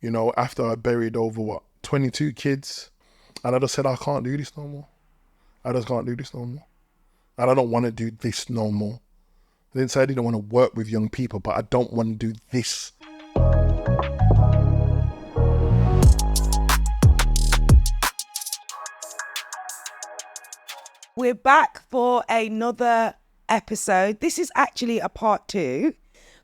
you know, after I buried over 22 kids, and I just said, I can't do this no more. I just can't do this no more. And I don't want to do this no more. I didn't say I didn't want to work with young people, but I don't want to do this. We're back for another episode. This is actually a part 2.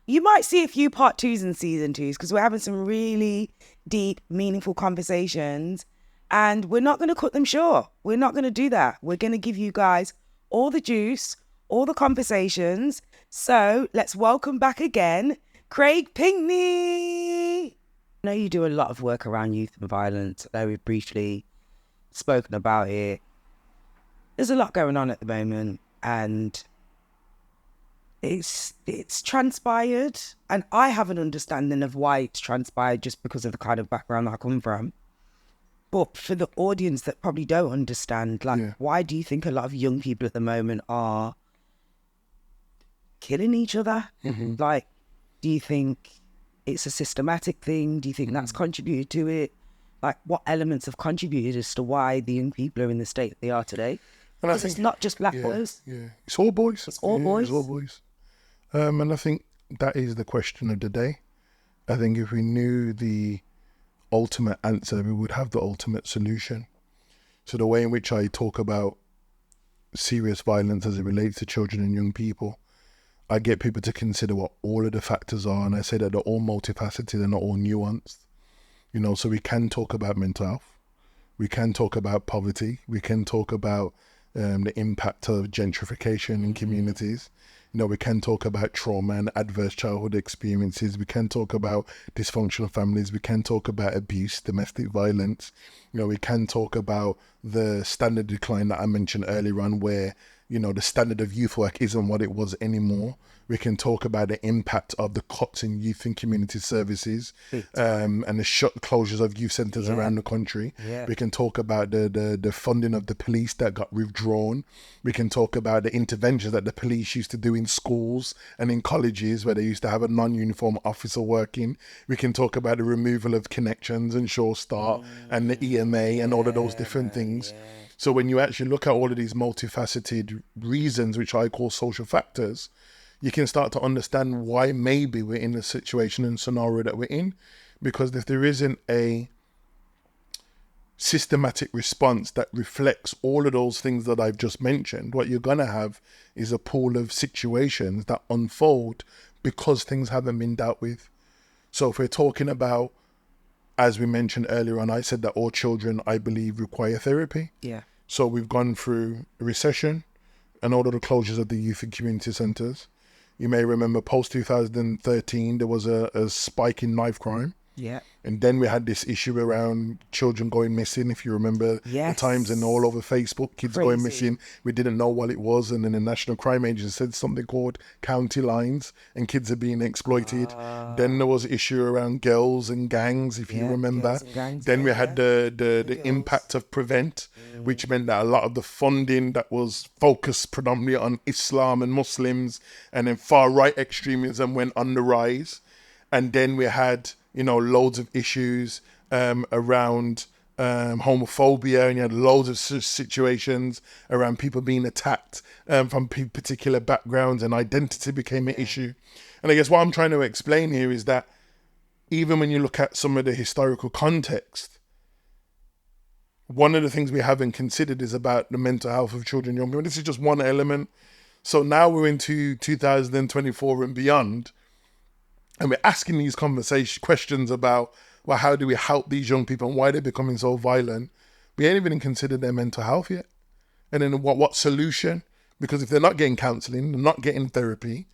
You might see a few part 2s and season 2s because we're having some really deep, meaningful conversations, and we're not going to cut them short. We're not going to do that. We're going to give you guys all the juice, all the conversations. So let's welcome back again, Craig Pinkney. I know you do a lot of work around youth and violence. I know we've briefly spoken about it. There's a lot going on at the moment, and it's transpired, and I have an understanding of why it's transpired just because of the kind of background that I come from. But for the audience that probably don't understand, why do you think a lot of young people at the moment are killing each other? Mm-hmm. Like, do you think it's a systematic thing? Do you think that's contributed to it? Like, what elements have contributed as to why the young people are in the state they are today? And I Because think it's not just black boys. Yeah, it's all boys. It's all boys. It's all boys. And I think that is the question of the day. I think if we knew the ultimate answer, we would have the ultimate solution. So the way in which I talk about serious violence as it relates to children and young people, I get people to consider what all of the factors are, and I say that they're all multifaceted and not all nuanced. You know, so we can talk about mental health, we can talk about poverty, we can talk about the impact of gentrification in communities. You know, we can talk about trauma and adverse childhood experiences. We can talk about dysfunctional families. We can talk about abuse, domestic violence. You know, we can talk about the standard decline that I mentioned earlier on, where, you know, the standard of youth work isn't what it was anymore. We can talk about the impact of the cuts in youth and community services, and the closures of youth centres around the country. We can talk about the funding of the police that got withdrawn. We can talk about the interventions that the police used to do in schools and in colleges where they used to have a non-uniform officer working. We can talk about the removal of connections and Sure Start and the EMA and all of those different things. So when you actually look at all of these multifaceted reasons, which I call social factors, you can start to understand why maybe we're in the situation and scenario that we're in. Because if there isn't a systematic response that reflects all of those things that I've just mentioned, what you're going to have is a pool of situations that unfold because things haven't been dealt with. So if we're talking about, as we mentioned earlier on, I said that all children, I believe, require therapy. Yeah. So we've gone through a recession and all of the closures of the youth and community centres. You may remember post-2013, there was a spike in knife crime. Yeah. And then we had this issue around children going missing, if you remember the times, and all over Facebook, kids going missing. We didn't know what it was. And then the National Crime Agency said something called county lines, and kids are being exploited. Then there was an issue around girls and gangs, if you remember. Then we had the impact of Prevent, which meant that a lot of the funding that was focused predominantly on Islam and Muslims and then far-right extremism went on the rise. And then we had, you know, loads of issues around homophobia, and you had loads of situations around people being attacked from particular backgrounds, and identity became an issue. And I guess what I'm trying to explain here is that even when you look at some of the historical context, one of the things we haven't considered is about the mental health of children and young people. This is just one element. So now we're into 2024 and beyond, and we're asking these questions about, well, how do we help these young people and why they're becoming so violent? We ain't even considered their mental health yet. And then what solution? Because if they're not getting counselling, they're not getting therapy,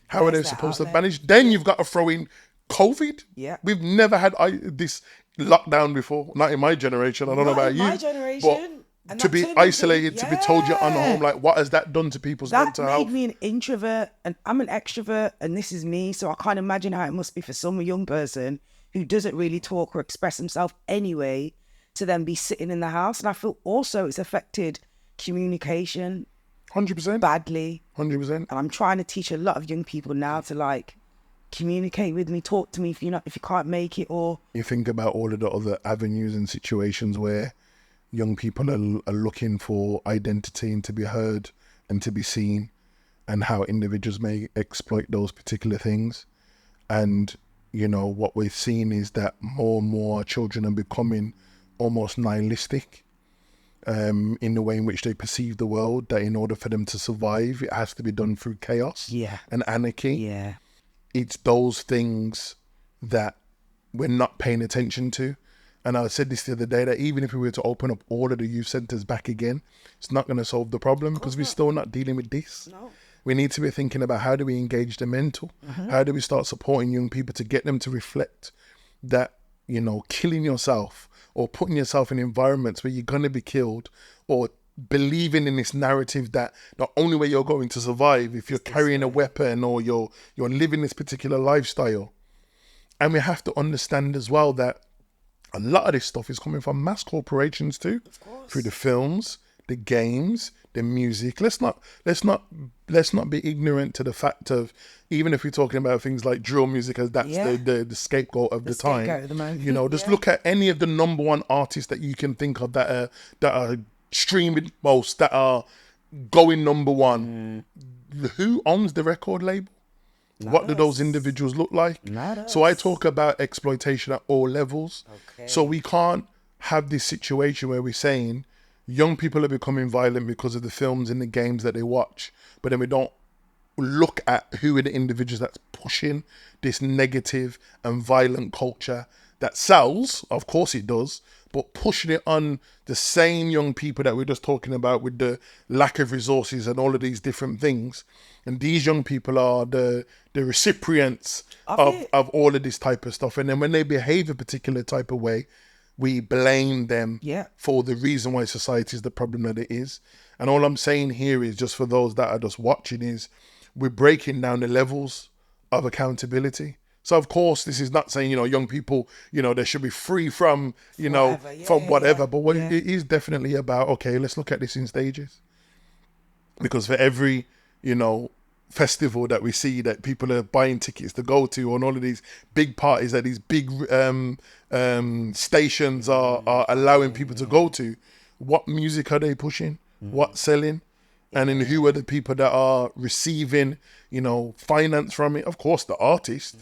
how are they supposed to manage? Then you've got to throw in COVID. Yeah. We've never had this lockdown before, not in my generation. I don't know about you. My generation. But to be isolated, to be told you're on home, like, what has that done to people's mental health? That made me an introvert, and I'm an extrovert, and this is me, so I can't imagine how it must be for some young person who doesn't really talk or express himself anyway to then be sitting in the house. And I feel also it's affected communication 100%. badly. 100%. And I'm trying to teach a lot of young people now to, like, communicate with me, talk to me if you can't make it, or you think about all of the other avenues and situations where young people are looking for identity and to be heard and to be seen, and how individuals may exploit those particular things. And, you know, what we've seen is that more and more children are becoming almost nihilistic in the way in which they perceive the world, that in order for them to survive, it has to be done through chaos and anarchy. Yeah. It's those things that we're not paying attention to. And I said this the other day, that even if we were to open up all of the youth centres back again, it's not going to solve the problem, because we're still not dealing with this. No. We need to be thinking about, how do we engage the mental? How do we start supporting young people to get them to reflect that, you know, killing yourself or putting yourself in environments where you're going to be killed, or believing in this narrative that the only way you're going to survive if you're carrying a weapon or you're living this particular lifestyle. And we have to understand as well that a lot of this stuff is coming from mass corporations too, through the films, the games, the music. Let's not be ignorant to the fact of, even if we're talking about things like drill music, as that's the scapegoat of the time. Scapegoat at the moment. You know, just look at any of the number one artists that you can think of that are streaming most, that are going number one. Who owns the record label? What do those individuals look like? So I talk about exploitation at all levels. So we can't have this situation where we're saying young people are becoming violent because of the films and the games that they watch, but then we don't look at who are the individuals that's pushing this negative and violent culture that sells. Of course it does, but pushing it on the same young people that we're just talking about, with the lack of resources and all of these different things. And these young people are the recipients of all of this type of stuff. And then when they behave a particular type of way, we blame them for the reason why society is the problem that it is. And all I'm saying here is, just for those that are just watching, is we're breaking down the levels of accountability. So of course, this is not saying, you know, young people, you know, they should be free from, you know, from whatever. But what it is definitely about, okay, let's look at this in stages. Because for every, you know, festival that we see that people are buying tickets to go to, on all of these big parties that these big stations are allowing people to go to, what music are they pushing? What's selling? And then who are the people that are receiving, you know, finance from it? Of course, the artist.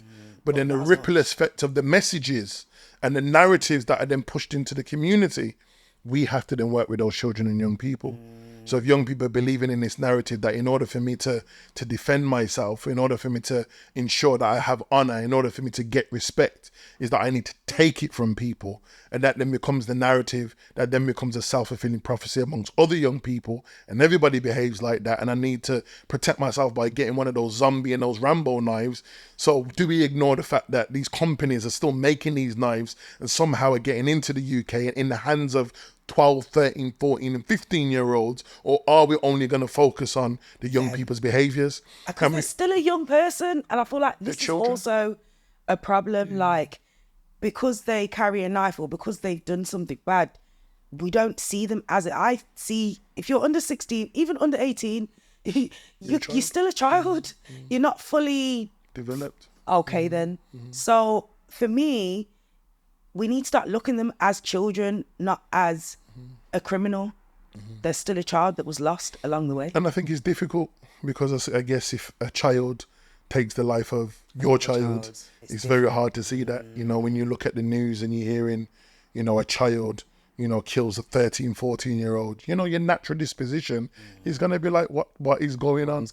But then the ripple effect of the messages and the narratives that are then pushed into the community, we have to then work with those children and young people. So if young people are believing in this narrative that in order for me to defend myself, in order for me to ensure that I have honor, in order for me to get respect, is that I need to take it from people, and that then becomes the narrative, that then becomes a self-fulfilling prophecy amongst other young people, and everybody behaves like that, and I need to protect myself by getting one of those zombie and those Rambo knives. So do we ignore the fact that these companies are still making these knives and somehow are getting into the UK and in the hands of 12, 13, 14 and 15-year-olds, or are we only going to focus on the young people's behaviours? Because they're still a young person, and I feel like this is also a problem, like, because they carry a knife or because they've done something bad, we don't see them as it. I see, if you're under 16, even under 18, you're still a child. You're not fully developed. Okay, then. So for me, we need to start looking at them as children, not as a criminal. They're still a child that was lost along the way. And I think it's difficult because I guess if a child takes the life of your child, it's very hard to see that. You know, when you look at the news and you're hearing, you know, a child, you know, kills a 13, 14-year-old, you know, your natural disposition is going to be like, what is going on?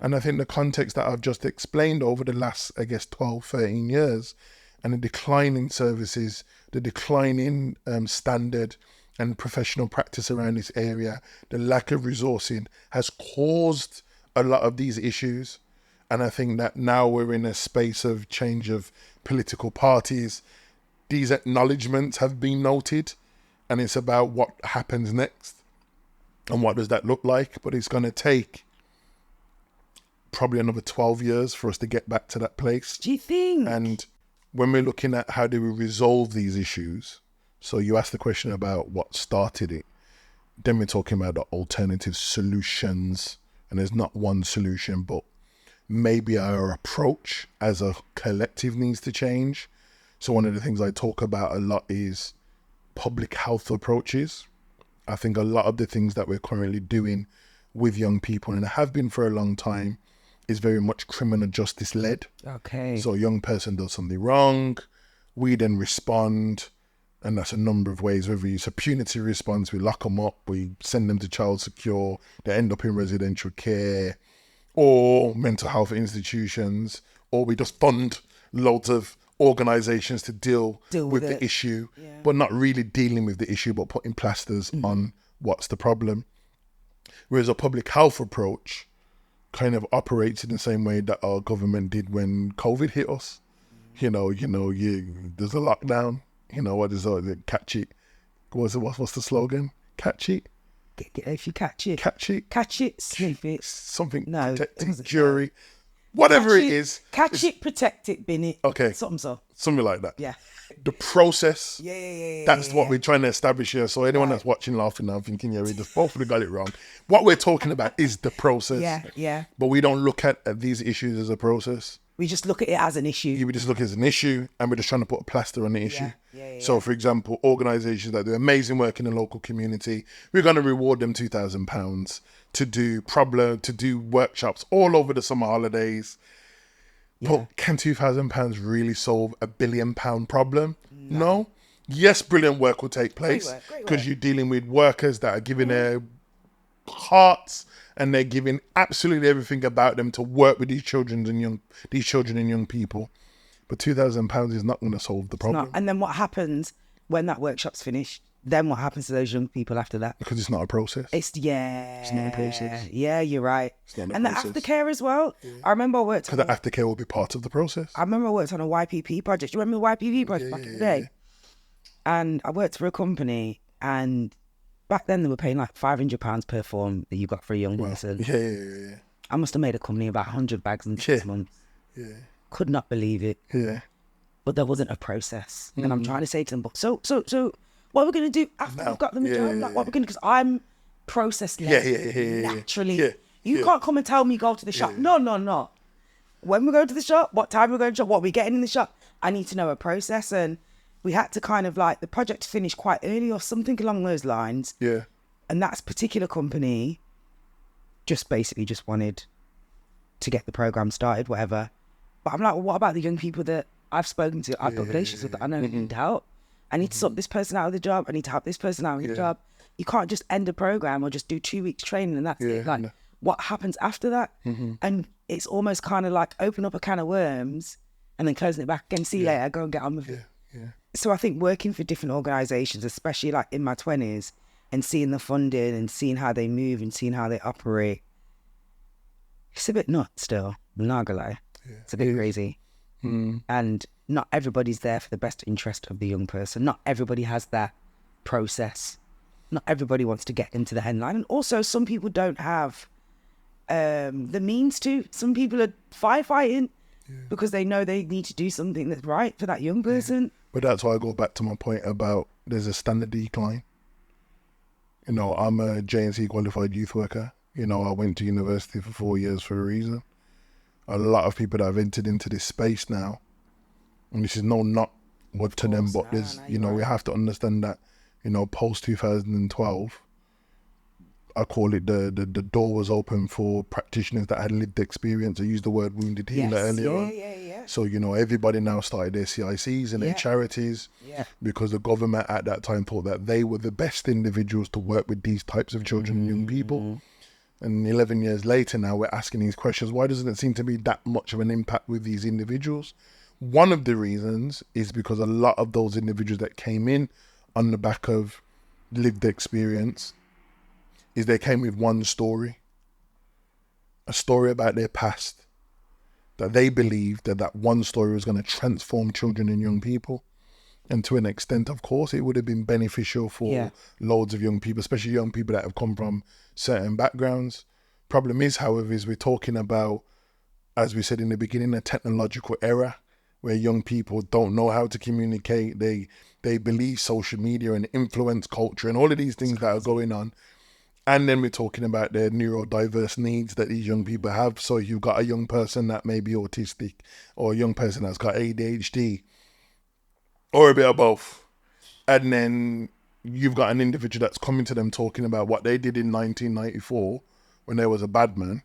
And I think the context that I've just explained over the last, I guess, 12, 13 years, and the decline in services, the decline in standard and professional practice around this area, the lack of resourcing has caused a lot of these issues. And I think that now we're in a space of change of political parties. These acknowledgements have been noted, and it's about what happens next and what does that look like. But it's going to take probably another 12 years for us to get back to that place. Do you think? And when we're looking at how do we resolve these issues, so you asked the question about what started it, then we're talking about the alternative solutions, and there's not one solution, but maybe our approach as a collective needs to change. So one of the things I talk about a lot is public health approaches. I think a lot of the things that we're currently doing with young people, and have been for a long time, is very much criminal justice led. Okay. So a young person does something wrong, we then respond, and that's a number of ways. Whether it's a punitive response, we lock them up, we send them to child secure, they end up in residential care or mental health institutions, or we just fund loads of organizations to deal with the issue, but not really dealing with the issue, but putting plasters on what's the problem. Whereas a public health approach kind of operates in the same way that our government did when COVID hit us. There's a lockdown. What is it? Catch it. What's the slogan? Catch it. If you catch it, catch it, sniff it. Something. No, protect it, jury. Whatever it is. Catch it, protect it, bin it. Okay. Something like that. Yeah. The process. Yeah. That's what we're trying to establish here. So anyone that's watching, laughing now, thinking, we just both got it wrong. What we're talking about is the process. Yeah. But we don't look at these issues as a process. We just look at it as an issue. We just look at it as an issue, and we're just trying to put a plaster on the issue. Yeah. So, for example, organisations that do amazing work in the local community, we're going to reward them £2,000 to do workshops all over the summer holidays. Yeah. But can £2,000 really solve a £1 billion problem? No. Yes, brilliant work will take place because you're dealing with workers that are giving their hearts and they're giving absolutely everything about them to work with these children and young people. But £2,000 is not going to solve the problem. And then what happens when that workshop's finished? Then what happens to those young people after that? Because it's not a process. It's not a process. Yeah, you're right. It's not and process. The aftercare as well. Yeah. I remember I worked. Because the aftercare will be part of the process. I remember I worked on a YPP project. You remember the YPP project back in the day? And I worked for a company, and back then they were paying like £500 per form that you got for a young person. Yeah. I must have made a company about 100 bags in 6 months. Yeah. Could not believe it. Yeah. But there wasn't a process. And I'm trying to say to them, but so what are we going to do after we've got them a job? Like, what are we going to do? Because I'm process-led naturally. Yeah. You can't come and tell me go to the shop. No. When we go to the shop, what time we're going to the shop, what we're getting in the shop, I need to know a process. And we had to kind of the project finished quite early or something along those lines. Yeah. And that particular company just wanted to get the program started, whatever. But I'm like, well, what about the young people that I've spoken to, I've got relations with that I know need help? I need to sort this person out of the job. I need to help this person out of the job. You can't just end a program or just do 2 weeks training and that's it. What happens after that? And it's almost kind of like open up a can of worms and then closing it back again. See you later, go and get on with it. Yeah. So I think working for different organisations, especially in my 20s, and seeing the funding and seeing how they move and seeing how they operate, it's a bit nuts still. I'm not gonna lie. It's a bit crazy. And not everybody's there for the best interest of the young person. Not everybody has that process. Not everybody wants to get into the headline. And also some people don't have the means to. Some people are firefighting because they know they need to do something that's right for that young person. But that's why I go back to my point about there's a standard decline. I'm a JNC qualified youth worker. I went to university for 4 years for a reason. A lot of people that have entered into this space now, and this is not what to them, but there's, we have to understand that, post 2012, I call it the door was open for practitioners that had lived experience. I used the word wounded healer earlier on. Yeah. So, everybody now started their CICs and their charities because the government at that time thought that they were the best individuals to work with these types of children and young people. And 11 years later now, we're asking these questions. Why doesn't it seem to be that much of an impact with these individuals? One of the reasons is because a lot of those individuals that came in on the back of lived experience is they came with one story, a story about their past, that they believed that one story was going to transform children and young people. And to an extent, of course, it would have been beneficial for loads of young people, especially young people that have come from certain backgrounds. Problem is, however, is we're talking about, as we said in the beginning, a technological era where young people don't know how to communicate. They believe social media and influence culture and all of these things that are going on. And then we're talking about the neurodiverse needs that these young people have. So you've got a young person that may be autistic, or a young person that's got ADHD, or a bit of both. And then you've got an individual that's coming to them talking about what they did in 1994 when there was a bad man,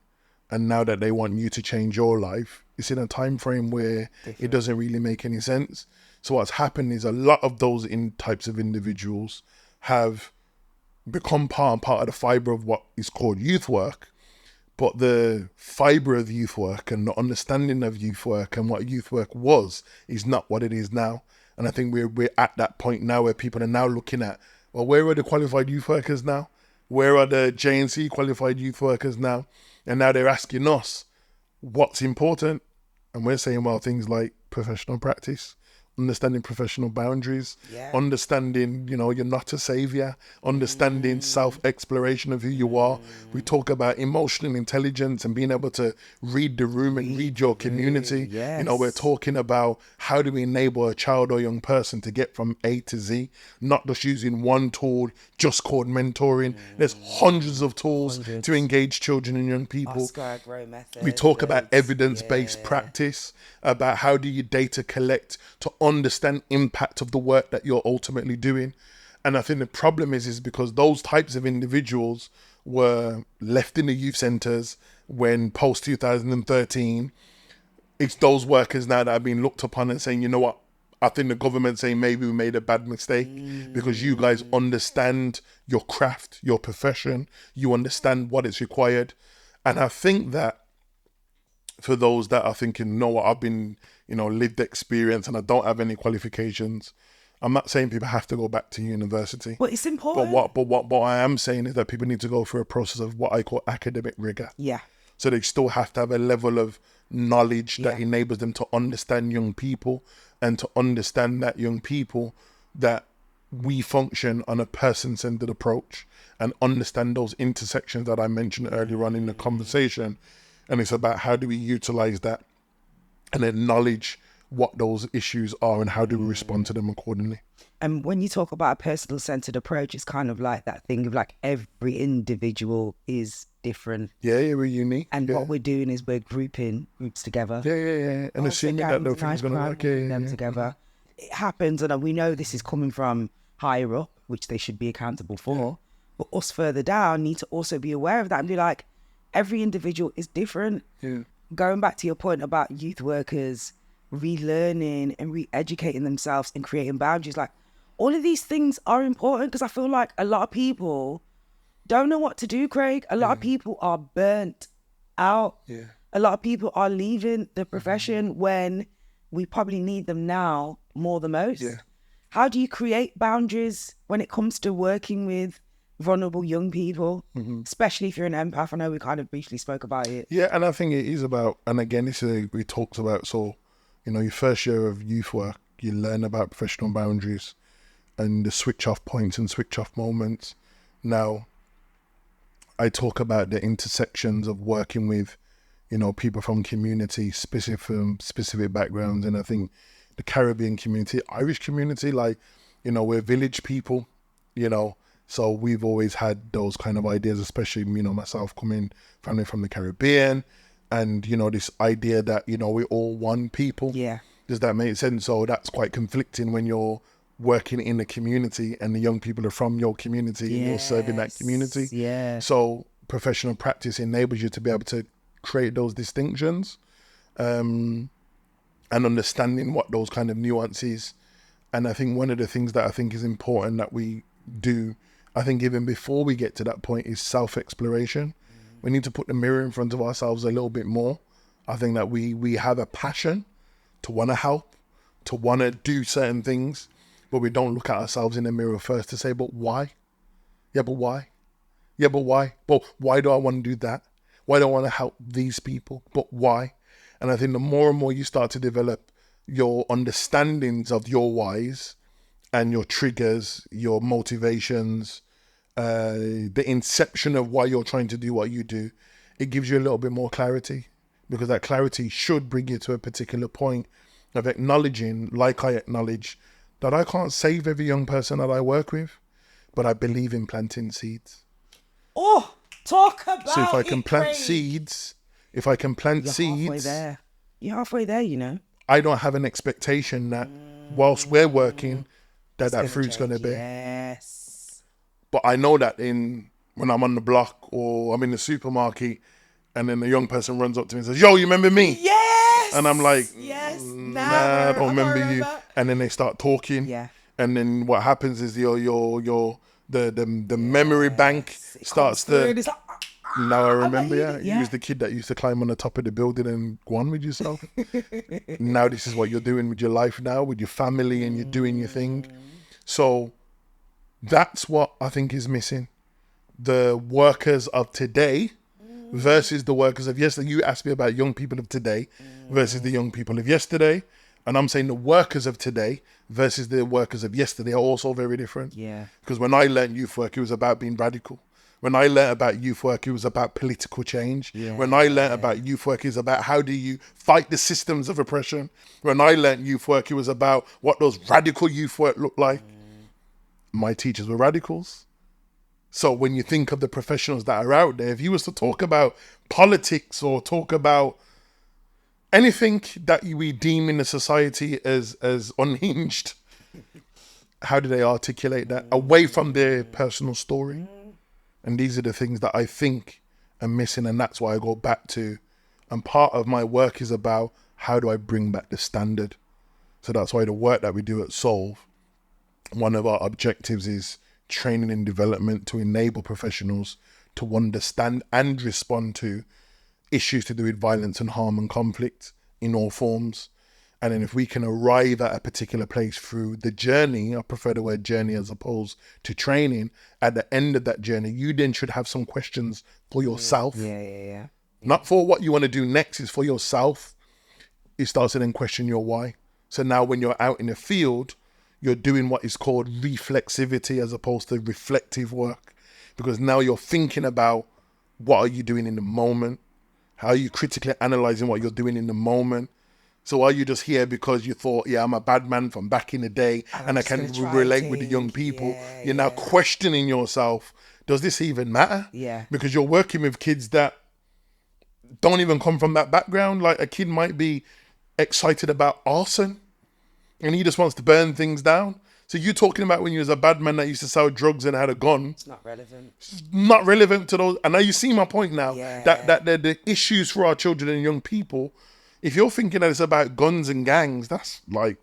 and now that they want you to change your life. It's in a time frame where it doesn't really make any sense. So what's happened is a lot of those types of individuals have become part of the fibre of what is called youth work. But the fibre of youth work and the understanding of youth work and what youth work was is not what it is now. And I think we're at that point now where people are now looking at, well, where are the qualified youth workers now? Where are the JNC qualified youth workers now? And now they're asking us what's important. And we're saying, well, things like professional practice, understanding professional boundaries, understanding, you're not a savior, understanding self-exploration of who you are. We talk about emotional intelligence and being able to read the room and read your community. We're talking about how do we enable a child or young person to get from A to Z, not just using one tool just called mentoring. There's hundreds of tools to engage children and young people. We talk about evidence-based practice, about how do you data collect to understand impact of the work that you're ultimately doing. And I think the problem is because those types of individuals were left in the youth centres when post 2013. It's those workers now that have been looked upon and saying, you know what, I think the government saying maybe we made a bad mistake because you guys understand your craft, your profession, you understand what is required. And I think that for those that are thinking, no, I've been, lived experience and I don't have any qualifications, I'm not saying people have to go back to university. But it's important. But what I am saying is that people need to go through a process of what I call academic rigor. Yeah. So they still have to have a level of knowledge that enables them to understand young people and to understand that young people, that we function on a person-centered approach and understand those intersections that I mentioned earlier on in the conversation. And it's about how do we utilize that and acknowledge what those issues are and how do we respond to them accordingly. And when you talk about a personal centered approach, it's kind of like that thing of like every individual is different. Yeah, we're unique. And what we're doing is we're grouping groups together. Yeah. And assuming that everything's going to work. Them together. It happens, and we know this is coming from higher up, which they should be accountable for. But us further down need to also be aware of that and be like, every individual is different. Yeah. Going back to your point about youth workers relearning and re-educating themselves and creating boundaries, like all of these things are important because I feel like a lot of people don't know what to do, Craig. A lot of people are burnt out. Yeah. A lot of people are leaving the profession when we probably need them now more than most. Yeah. How do you create boundaries when it comes to working with vulnerable young people, especially if you're an empath? I know we kind of briefly spoke about it. Yeah, and I think it is about, and again, this is we talked about, so, your first year of youth work, you learn about professional boundaries and the switch off points and switch off moments. Now, I talk about the intersections of working with, people from community, specific backgrounds. And I think the Caribbean community, Irish community, like, we're village people, so we've always had those kind of ideas, especially, myself coming family from the Caribbean and, this idea that, we're all one people. Yeah. Does that make sense? So that's quite conflicting when you're working in a community and the young people are from your community and you're serving that community. Yeah. So professional practice enables you to be able to create those distinctions and understanding what those kind of nuances. And I think one of the things that I think is important that we do, I think even before we get to that point, is self-exploration. We need to put the mirror in front of ourselves a little bit more. I think that we have a passion to want to help, to want to do certain things, but we don't look at ourselves in the mirror first to say, but why? Yeah, but why? Yeah, but why? But why do I want to do that? Why do I want to help these people? But why? And I think the more and more you start to develop your understandings of your whys and your triggers, your motivations, the inception of why you're trying to do what you do, it gives you a little bit more clarity, because that clarity should bring you to a particular point of acknowledging, like I acknowledge, that I can't save every young person that I work with, but I believe in planting seeds. Oh, talk about So if I can it, plant Craig. seeds, if I can plant You're halfway seeds, there. You're halfway there, you know. I don't have an expectation that whilst we're working, that It's that gonna fruit's going to change. bear. Yes. But I know that when I'm on the block or I'm in the supermarket, and then a young person runs up to me and says, "Yo, you remember me?" Yes. And I'm like, yes. "Nah, I don't remember you." And then they start talking, Yeah. and then what happens is the memory bank It comes starts through to. and it's like, Now I I bet remember, you yeah, did. you was the kid that used to climb on the top of the building and go on with yourself. Now this is what you're doing with your life now, with your family, and you're doing your thing. So that's what I think is missing. The workers of today versus the workers of yesterday. You asked me about young people of today versus the young people of yesterday. And I'm saying the workers of today versus the workers of yesterday are also very different. Yeah. Because when I learned youth work, it was about being radical. When I learned about youth work, it was about political change. Yeah. When I learned about youth work, it was about how do you fight the systems of oppression. When I learned youth work, it was about what those radical youth work looked like. My teachers were radicals. So when you think of the professionals that are out there, if you was to talk about politics or talk about anything that we deem in the society as unhinged, how do they articulate that away from their personal story? And these are the things that I think are missing, and that's why I go back to, and part of my work is about how do I bring back the standard. So that's why the work that we do at Solve, one of our objectives is training and development to enable professionals to understand and respond to issues to do with violence and harm and conflict in all forms. And then if we can arrive at a particular place through the journey, I prefer the word journey as opposed to training, at the end of that journey, you then should have some questions for yourself. Yeah. Not for what you want to do next, is for yourself. It starts to then question your why. So now when you're out in the field, you're doing what is called reflexivity as opposed to reflective work. Because now you're thinking about what are you doing in the moment? How are you critically analyzing what you're doing in the moment? So are you just here because you thought, yeah, I'm a bad man from back in the day and I can relate with the young people? You're now questioning yourself. Does this even matter? Yeah. Because you're working with kids that don't even come from that background. Like a kid might be excited about arson and he just wants to burn things down. So you're talking about when you was a bad man that used to sell drugs and had a gun. It's not relevant. Not relevant to those. And now you see my point now. Yeah. That the issues for our children and young people, if you're thinking that it's about guns and gangs, that's like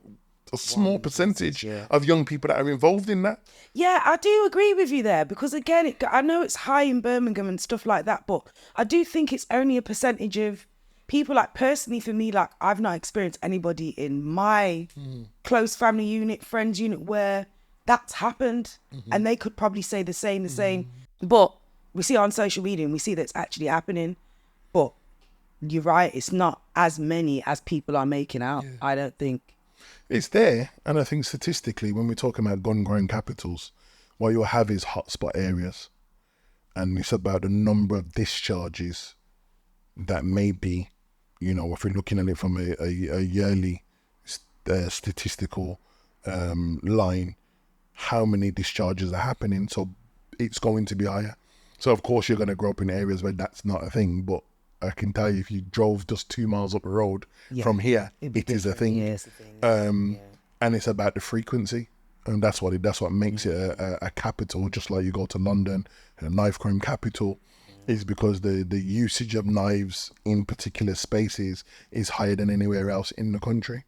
a small percentage of young people that are involved in that. Yeah, I do agree with you there because again, I know it's high in Birmingham and stuff like that, but I do think it's only a percentage of people. Like personally for me, like I've not experienced anybody in my close family unit, friends unit where that's happened, and they could probably say the same. But we see it on social media and we see that it's actually happening. But you're right, it's not as many as people are making out. I don't think. It's there, and I think statistically, when we're talking about gun-growing capitals, what you'll have is hotspot areas, and it's about the number of discharges that may be, you know, if we're looking at it from a yearly statistical line, how many discharges are happening. So it's going to be higher. So of course you're going to grow up in areas where that's not a thing, but I can tell you if you drove just 2 miles up the road from here, it is a thing. Yeah, it's a thing. And it's about the frequency. And that's what makes it a capital, just like you go to London, a knife crime capital, is because the usage of knives in particular spaces is higher than anywhere else in the country.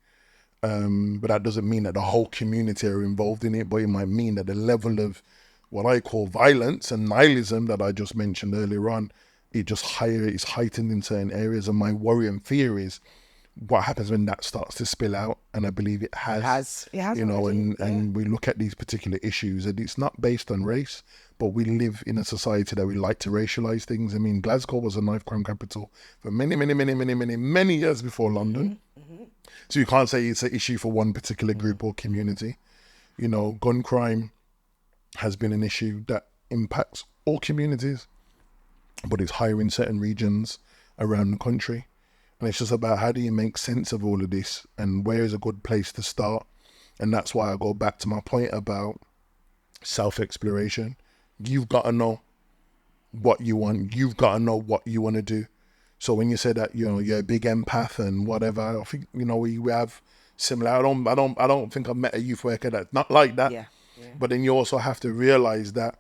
But that doesn't mean that the whole community are involved in it, but it might mean that the level of what I call violence and nihilism that I just mentioned earlier on, it's heightened in certain areas. And my worry and fear is what happens when that starts to spill out, and I believe it has. It has you know, already, and we look at these particular issues, and it's not based on race, but we live in a society that we like to racialize things. I mean, Glasgow was a knife crime capital for many years before London. So you can't say it's an issue for one particular group or community. You know, gun crime has been an issue that impacts all communities, but it's higher in certain regions around the country. And it's just about how do you make sense of all of this and where is a good place to start. And that's why I go back to my point about self-exploration. You've got to know what you want. You've got to know what you want to do. So when you say that, you know, you're a big empath and whatever, I think, you know, we have similar. I don't think I've met a youth worker that's not like that. Yeah. But then you also have to realize that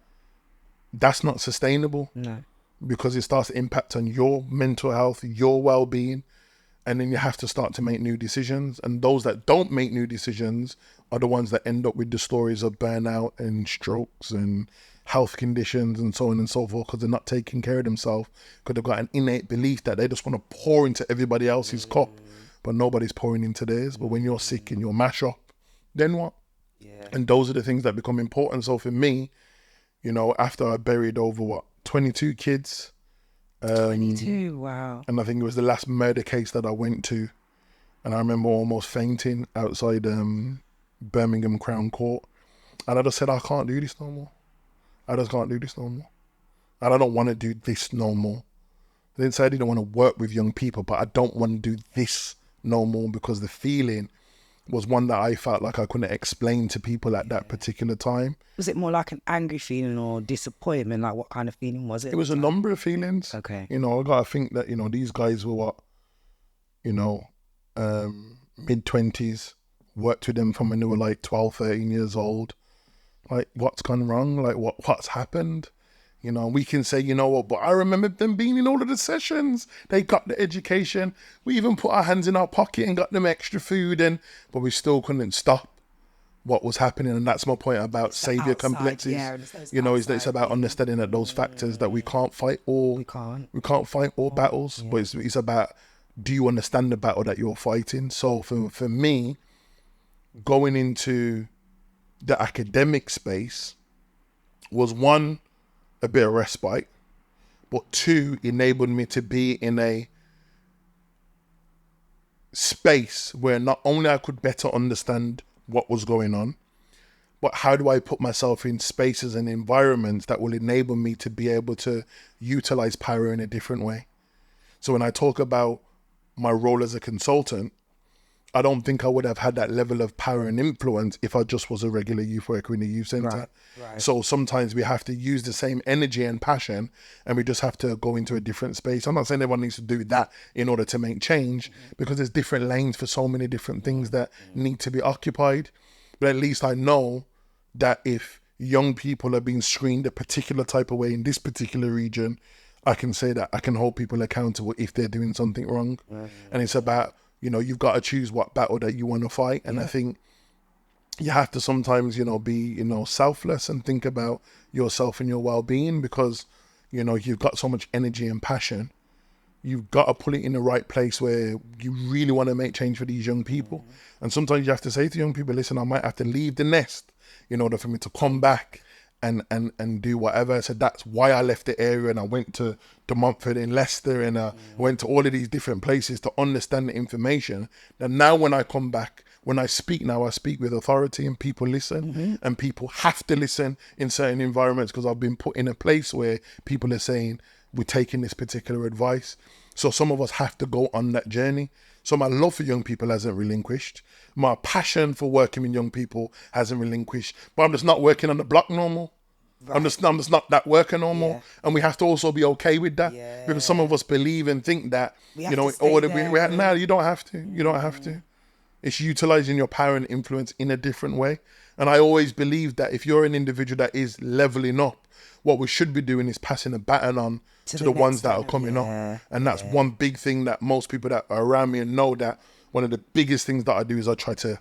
that's not sustainable. No. Because it starts to impact on your mental health, your well-being, and then you have to start to make new decisions. And those that don't make new decisions are the ones that end up with the stories of burnout and strokes and health conditions and so on and so forth, because they're not taking care of themselves, because they've got an innate belief that they just want to pour into everybody else's cup, but nobody's pouring into theirs. But when you're sick and you're mash up, then what? Yeah. And those are the things that become important. So for me, you know, after I buried over 22 kids, 22, wow. and I think it was the last murder case that I went to, and I remember almost fainting outside Birmingham Crown Court, and I just said, I can't do this no more. I just can't do this no more. And I don't want to do this no more. I didn't say I didn't want to work with young people, but I don't want to do this no more, because the feeling was one that I felt like I couldn't explain to people at that particular time. Was it more like an angry feeling or disappointment? Like, what kind of feeling was it? It was a number of feelings. Okay. You know, I got to think that, you know, these guys were mid-20s, worked with them from when they were like 12, 13 years old. Like, what's gone wrong? Like, what's happened? You know, we can say, you know what, but I remember them being in all of the sessions. They got the education. We even put our hands in our pocket and got them extra food, but we still couldn't stop what was happening. And that's my point about saviour complexes. Yeah, you know, it's about understanding that those factors that we can't fight all. We can't fight all battles, but it's about, do you understand the battle that you're fighting? So for me, going into the academic space was, one, a bit of respite, but two, enabled me to be in a space where not only I could better understand what was going on, but how do I put myself in spaces and environments that will enable me to be able to utilize power in a different way. So when I talk about my role as a consultant, I don't think I would have had that level of power and influence if I just was a regular youth worker in a youth centre. Right. So sometimes we have to use the same energy and passion, and we just have to go into a different space. I'm not saying everyone needs to do that in order to make change, because there's different lanes for so many different things that need to be occupied. But at least I know that if young people are being screened a particular type of way in this particular region, I can say that I can hold people accountable if they're doing something wrong. And it's about, you know, you've got to choose what battle that you want to fight. And I think you have to sometimes, you know, be, you know, selfless and think about yourself and your well-being, because, you know, you've got so much energy and passion. You've got to put it in the right place where you really want to make change for these young people. And sometimes you have to say to young people, listen, I might have to leave the nest in order for me to come back and do whatever. So that's why I left the area, and I went to Montfort in Leicester, and I went to all of these different places to understand the information. And now when I come back, when I speak now, I speak with authority, and people listen, and people have to listen in certain environments, because I've been put in a place where people are saying, we're taking this particular advice. So some of us have to go on that journey. So my love for young people hasn't relinquished. My passion for working with young people hasn't relinquished. But I'm just not working on the block no more. Right. I'm just not that worker no more. And we have to also be okay with that. Because some of us believe and think that, you know, no, you don't have to. You don't have to. It's utilizing your power and influence in a different way. And I always believe that if you're an individual that is leveling up, what we should be doing is passing a baton on to the ones that are coming up. And that's one big thing that most people that are around me know, that one of the biggest things that I do is I try to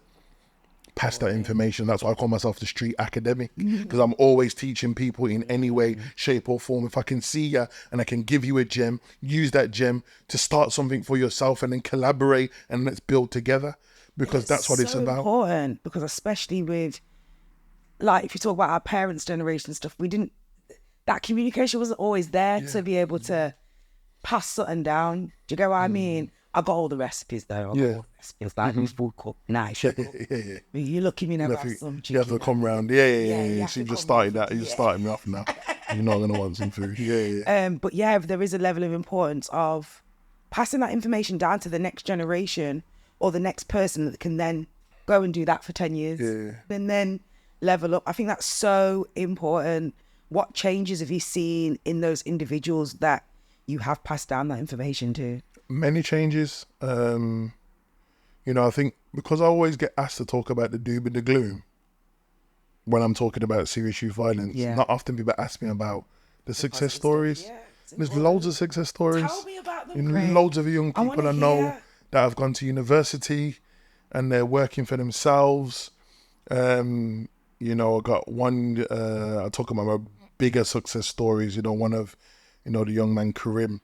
pass that information. That's why I call myself the street academic, because I'm always teaching people in any way, shape or form. If I can see you and I can give you a gem, use that gem to start something for yourself, and then collaborate and let's build together, because that's what it's about. Important, because especially with, like, if you talk about our parents' generation and stuff, that communication wasn't always there to be able to pass something down. Do you get what I mean? I got all the recipes though. I got all the recipes, like food cook, nice. You're looking me never have some chicken. You have to come round. Yeah. So you just started that. You just started me off now. You're not going to want some food. But yeah, there is a level of importance of passing that information down to the next generation or the next person that can then go and do that for 10 years and then level up. I think that's so important. what changes have you seen in those individuals that you have passed down that information to? Many changes. I think because I always get asked to talk about the doom and the gloom when I'm talking about serious youth violence, not often people ask me about the success stories. There's loads of success stories. Tell me about them, Craig. Loads of young people I know that have gone to university and they're working for themselves. I got one, I'll talk about my bigger success stories. One of, the young man Karim.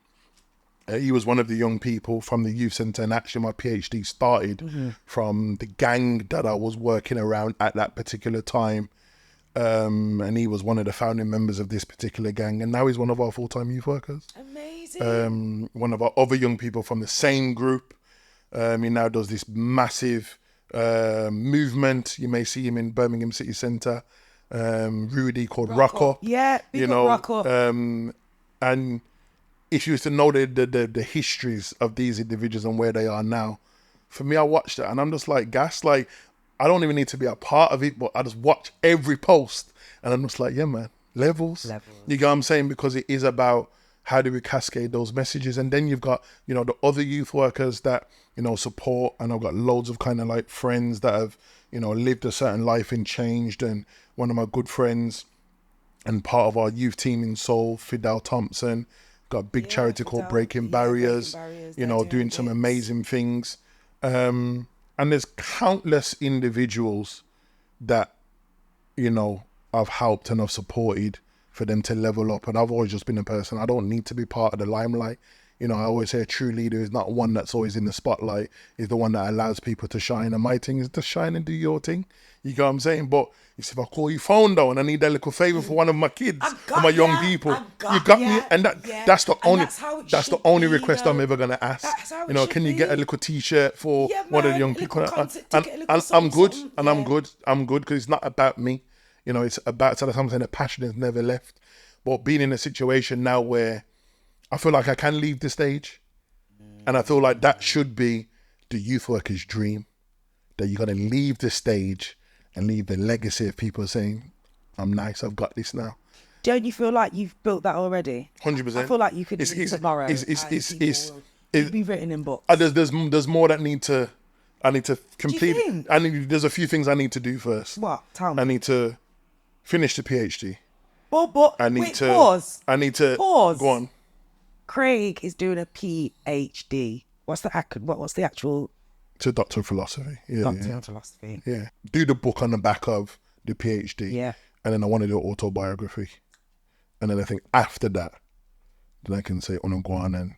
He was one of the young people from the youth centre, and actually my PhD started from the gang that I was working around at that particular time. And he was one of the founding members of this particular gang, and now he's one of our full-time youth workers. Amazing. One of our other young people from the same group. He now does this massive movement. You may see him in Birmingham City Centre. Rudy called Rock Up. Yeah, big up Rock Up. And if you was to know the histories of these individuals and where they are now, for me, I watched it and I'm just like gas. Like, I don't even need to be a part of it, but I just watch every post and I'm just like, yeah, man, levels. You get what I'm saying? Because it is about how do we cascade those messages. And then you've got, the other youth workers that, support. And I've got loads of kind of like friends that have, lived a certain life and changed. And one of my good friends and part of our youth team in Seoul, Fidel Thompson, got a big charity called Breaking Barriers, doing some amazing things. And there's countless individuals that, I've helped and I've supported for them to level up. And I've always just been a person, I don't need to be part of the limelight. I always say a true leader is not one that's always in the spotlight, is the one that allows people to shine. And my thing is to shine and do your thing. You get what I'm saying? But if I call your phone down and I need that little favor for one of my kids or my young people, you got me. And that's the only request I'm ever gonna ask. Can you get a little T-shirt for one of the young people? I'm good, and I'm good because it's not about me. It's about something that passion has never left. But being in a situation now where I feel like I can leave the stage, and I feel like that should be the youth worker's dream, that you're gonna leave the stage and leave the legacy of people saying, I'm nice, I've got this now. Don't you feel like you've built that already? 100%. I feel like you could do tomorrow. It's be written in books. There's more that I need to complete. There's a few things I need to do first. What? Tell me. I need to finish the PhD. But pause. I need to pause. Go on. Craig is doing a PhD. What's the actual? It's a Doctor of Philosophy. Doctor of Philosophy. Yeah. Do the book on the back of the PhD. Yeah. And then I want to do an autobiography. And then I think after that, then I can say, go on and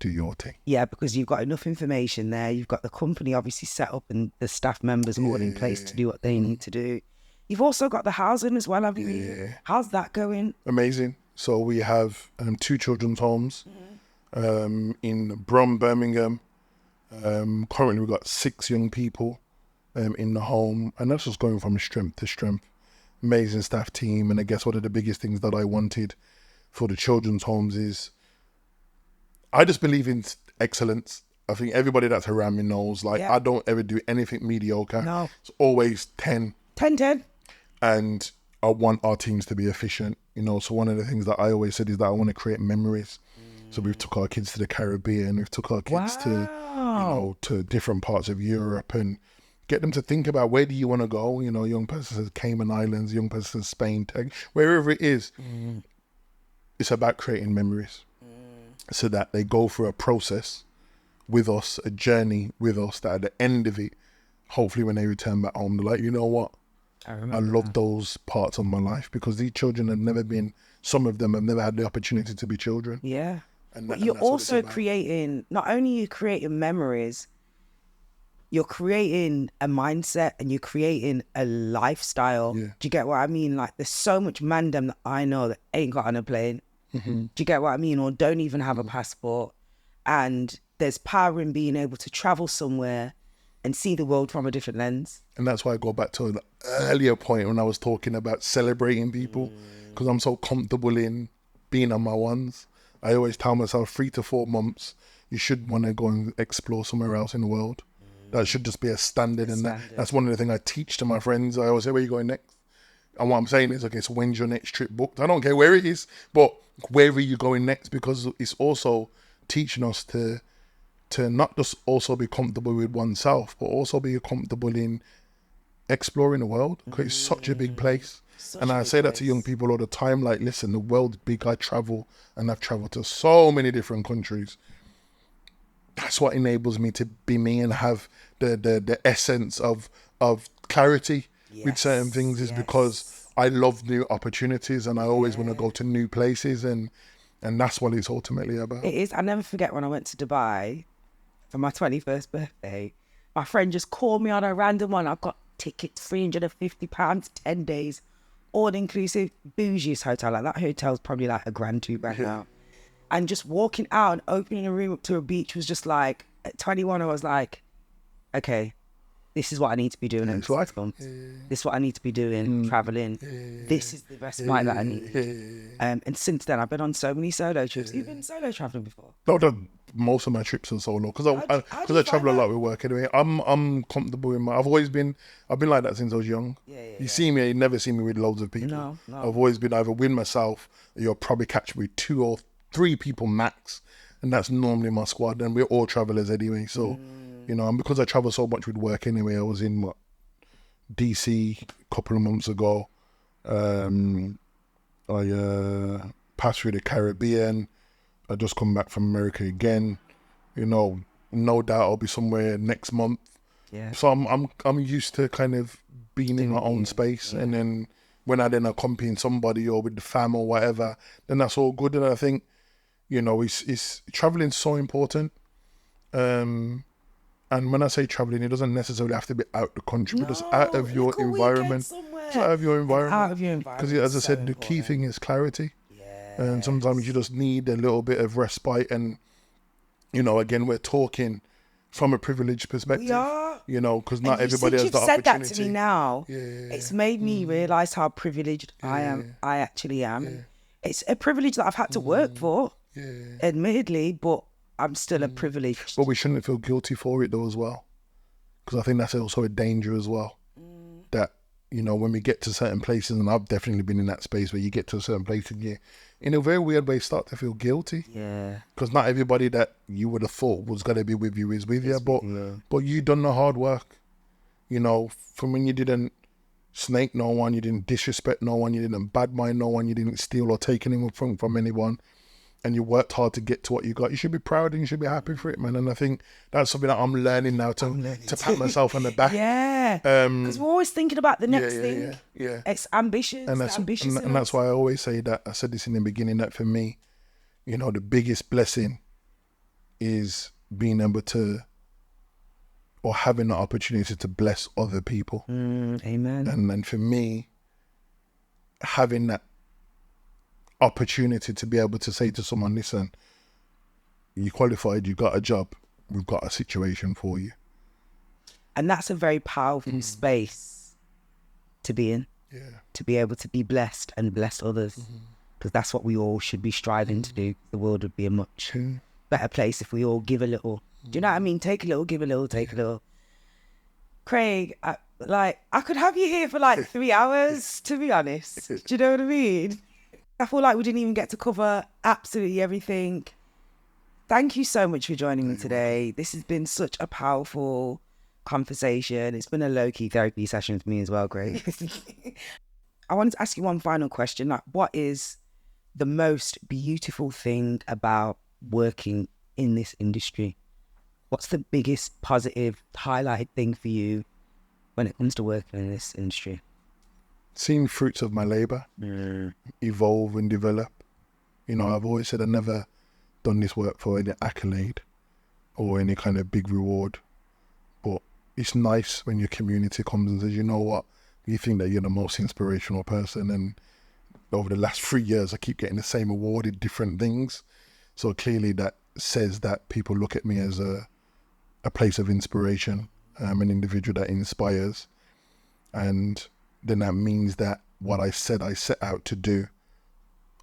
do your thing. Yeah, because you've got enough information there. You've got the company obviously set up and the staff members all in place to do what they need to do. You've also got the housing as well, haven't you? Yeah. How's that going? Amazing. So we have 2 children's homes in Brum, Birmingham. Currently we've got 6 young people in the home, and that's just going from strength to strength. Amazing staff team. And I guess one of the biggest things that I wanted for the children's homes is I just believe in excellence. I think everybody that's around me knows, I don't ever do anything mediocre. No. It's always 10. 10. And I want our teams to be efficient, so one of the things that I always said is that I want to create memories. So we've took our kids to the Caribbean, we've took our kids to different parts of Europe and get them to think about where do you want to go. Young person says Cayman Islands, young person says Spain, wherever it is. It's about creating memories so that they go through a process with us, a journey with us, that at the end of it, hopefully when they return back home, they're like, you know what? I love those parts of my life, because these children have never been, some of them have never had the opportunity to be children. Yeah. But you're also creating, not only are you creating memories, you're creating a mindset and you're creating a lifestyle. Yeah. Do you get what I mean? Like, there's so much mandem that I know that ain't got on a plane. Do you get what I mean? Or don't even have a passport. And there's power in being able to travel somewhere and see the world from a different lens. And that's why I go back to the earlier point when I was talking about celebrating people, because I'm so comfortable in being on my ones. I always tell myself 3 to 4 months, you should want to go and explore somewhere else in the world. That should just be a standard. That's one of the things I teach to my friends. I always say, where are you going next? And what I'm saying is, okay, so when's your next trip booked? I don't care where it is, but where are you going next? Because it's also teaching us to not just also be comfortable with oneself, but also be comfortable in exploring the world, because it's such a big place. And I say that to young people all the time, like, listen, the world's big. I travel, and I've traveled to so many different countries. That's what enables me to be me and have the essence of clarity with certain things, is because I love new opportunities, and I always want to go to new places, and that's what it's ultimately about. It is. I never forget when I went to Dubai for my 21st birthday. My friend just called me on a random one. I got tickets, £350, 10 days, all inclusive, bougie hotel. Like, that hotel's probably like £1,000, £2,000 now. And just walking out and opening a room up to a beach was just like, at 21, I was like, okay, this is what I need to be doing in 6 months. This is what I need to be doing, traveling. This is the respite that I need. And since then, I've been on so many solo trips. You've been solo traveling before? No, most of my trips are solo, because I travel a lot with work anyway. I'm comfortable in I've been like that since I was young. You see me, you never see me with loads of people. No. I've always been either with myself, or you'll probably catch me with 2 or 3 people max, and that's normally my squad. And we're all travelers anyway, so you know. And because I travel so much with work anyway, I was in DC a couple of months ago. I passed through the Caribbean. I just come back from America again. You know, no doubt I'll be somewhere next month. Yeah. So I'm used to kind of being in my own space, and then when I then accompany somebody or with the fam or whatever, then that's all good. And I think, you know, it's traveling so important. And when I say traveling, it doesn't necessarily have to be out the country, but just out of your environment. Just out of your environment. Out of your environment. Because as I said, the key thing is clarity. And sometimes you just need a little bit of respite. And, you know, again, we're talking from a privileged perspective. We are. You know, because not everybody has the opportunity. You've said that to me now. It's made me realise how privileged I am. I actually am. It's a privilege that I've had to work for, admittedly, but I'm still a privileged. But we shouldn't feel guilty for it though as well. Because I think that's also a danger as well. That, you know, when we get to certain places, and I've definitely been in that space where you get to a certain place and you, in a very weird way, start to feel guilty. Yeah. Because not everybody that you would have thought was going to be with you is with you. But you done the hard work. You know, from when you didn't snake no one, you didn't disrespect no one, you didn't badmind no one, you didn't steal or take anything from anyone, and you worked hard to get to what you got. You should be proud and you should be happy for it, man. And I think that's something that I'm learning now to pat myself on the back. Because we're always thinking about the next thing. It's ambitious. And that's why I always say that. I said this in the beginning, that for me, you know, the biggest blessing is being able to, or having the opportunity to bless other people. Amen. And for me, having that opportunity to be able to say to someone, listen, you qualified, you got a job, we've got a situation for you. And that's a very powerful space to be in. To be able to be blessed and bless others. Because that's what we all should be striving to do. The world would be a much better place if we all give a little. Do you know what I mean? Take a little, give a little, take a little. Craig, I could have you here for like 3 hours, to be honest. Do you know what I mean? I feel like we didn't even get to cover absolutely everything. Thank you so much for joining me today. This has been such a powerful conversation. It's been a low-key therapy session for me as well, Craig. I wanted to ask you one final question. Like, what is the most beautiful thing about working in this industry? What's the biggest positive, highlighted thing for you when it comes to working in this industry? Seeing fruits of my labour evolve and develop. You know, I've always said I've never done this work for any accolade or any kind of big reward. But it's nice when your community comes and says, you know what, you think that you're the most inspirational person. And over the last 3 years, I keep getting the same award in different things. So clearly that says that people look at me as a place of inspiration, an individual that inspires. And then that means that what I said I set out to do,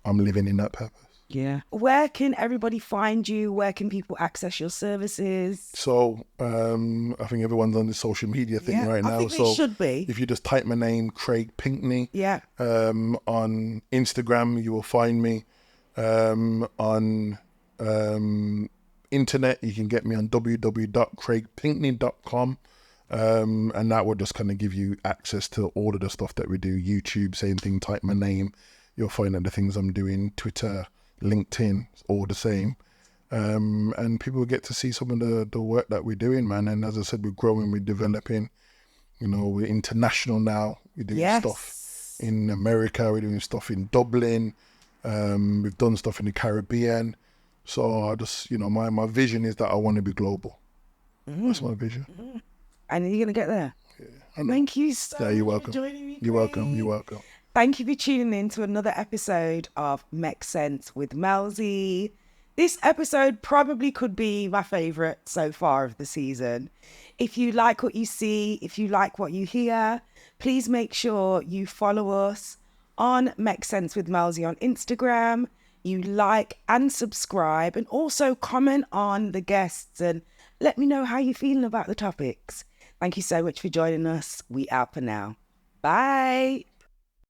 I'm living in that purpose. Yeah. Where can everybody find you? Where can people access your services? So I think everyone's on the social media thing right now. I think So they should be. if you just type my name, Craig Pinkney, Yeah. on Instagram, you will find me. On internet, you can get me on www.craigpinkney.com. And that will just kind of give you access to all of the stuff that we do. YouTube, same thing, type my name. You'll find out the things I'm doing. Twitter, LinkedIn, it's all the same. And people get to see some of the work that we're doing, man. And as I said, we're growing, we're developing. You know, we're international now. We're doing stuff in America. We're doing stuff in Dublin. We've done stuff in the Caribbean. So I just, you know, my vision is that I want to be global. That's my vision. And you're going to get there. Yeah, Thank you so much you're welcome. for joining me. You're welcome. You're welcome. Thank you for tuning in to another episode of Mek Sense with Melzy. This episode probably could be my favourite so far of the season. If you like what you see, if you like what you hear, please make sure you follow us on Mek Sense with Melzy on Instagram. You like and subscribe, and also comment on the guests and let me know how you're feeling about the topics. Thank you so much for joining us. We out for now. Bye.